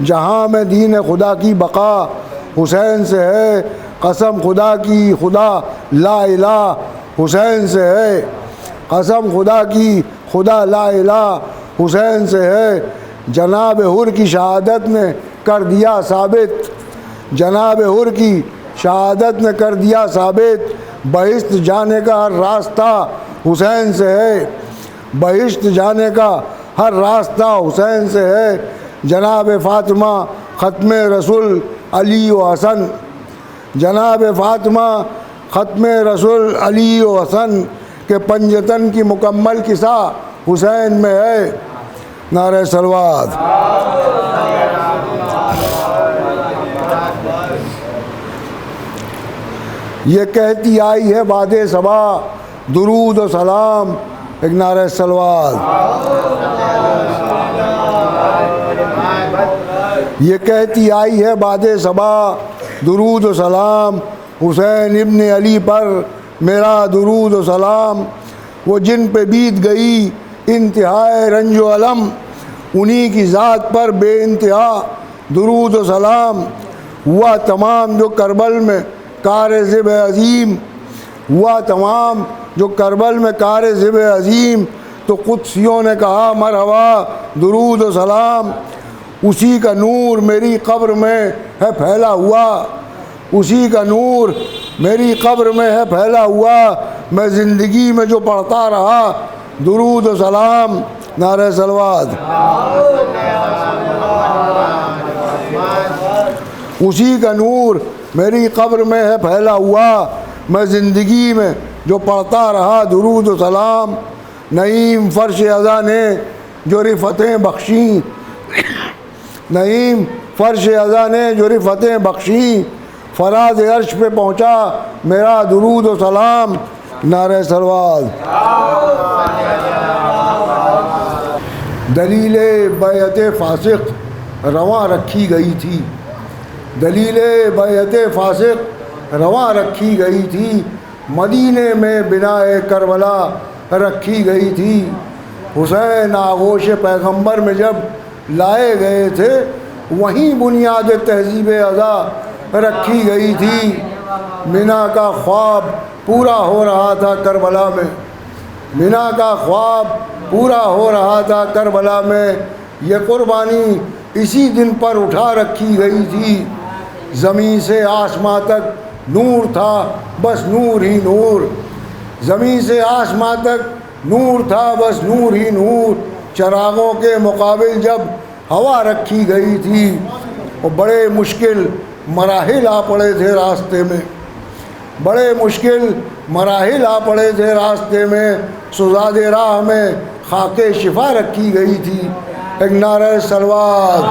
جہاں میں دین خدا کی بقا حسین سے ہے، قسم خدا کی خدا لا الہ حسین سے ہے، قسم خدا کی خدا لا الہ حسین سے ہے۔ جناب حر کی شہادت نے کر دیا ثابت، جناب حر کی شہادت نے کر دیا ثابت، بہشت جانے کا ہر راستہ حسین سے ہے، بہشت جانے کا ہر راستہ حسین سے ہے۔ جناب فاطمہ ختم رسول علی و حسن، جناب فاطمہ ختم رسول علی و حسن کے پنجتن کی مکمل قصہ حسین میں ہے۔ نعرہ صلوات۔ یہ کہتی آئی ہے باد صبا درود و سلام، ایک نعرہ صلوات۔ یہ کہتی آئی ہے باد صبا درود و سلام، حسین ابن علی پر میرا درود و سلام۔ وہ جن پہ بیت گئی انتہائے رنج و علم، انہی کی ذات پر بے انتہا درود و سلام۔ ہوا تمام جو کربل میں کار ذب عظیم، ہوا تمام جو کربل میں کار ذب عظیم، تو قدسیوں نے کہا مرحبا درود و سلام۔ اسی کا نور میری قبر میں ہے پھیلا ہوا، اسی کا نور میری قبر میں ہے پھیلا ہوا، میں زندگی میں جو پڑھتا رہا درود و سلام۔ نعرہ صلوات۔ اسی کا نور میری قبر میں ہے پھیلا ہوا، میں زندگی میں جو پڑھتا رہا درود و سلام۔ نعیم فرش عزا نے جو رفتیں بخشیں، نعیم فرش عزا نے جو رفتیں بخشیں، فراز عرش پہ پہنچا میرا درود و سلام۔ نعرہ صلوات۔ دلیل بیعت فاسق رواں رکھی گئی تھی، دلیل بیعت فاسق رواں رکھی گئی تھی، مدینے میں بنائے کربلا رکھی گئی تھی۔ حسین آغوش پیغمبر میں جب لائے گئے تھے، وہیں بنیاد تہذیب ازا رکھی گئی تھی۔ منا کا خواب پورا ہو رہا تھا کربلا میں، منا کا خواب پورا ہو رہا تھا کربلا میں، یہ قربانی اسی دن پر اٹھا رکھی گئی تھی۔ زمین سے آسماں تک نور تھا بس نور ہی نور، زمین سے آسماں تک نور تھا بس نور ہی نور، چراغوں کے مقابل جب ہوا رکھی گئی تھی، وہ بڑے مشکل مراحل آ پڑے تھے راستے میں، بڑے مشکل مراحل آ پڑے تھے راستے میں، سزاد راہ میں خاک شفا رکھی گئی تھی۔ ایک نعرہ صلوات۔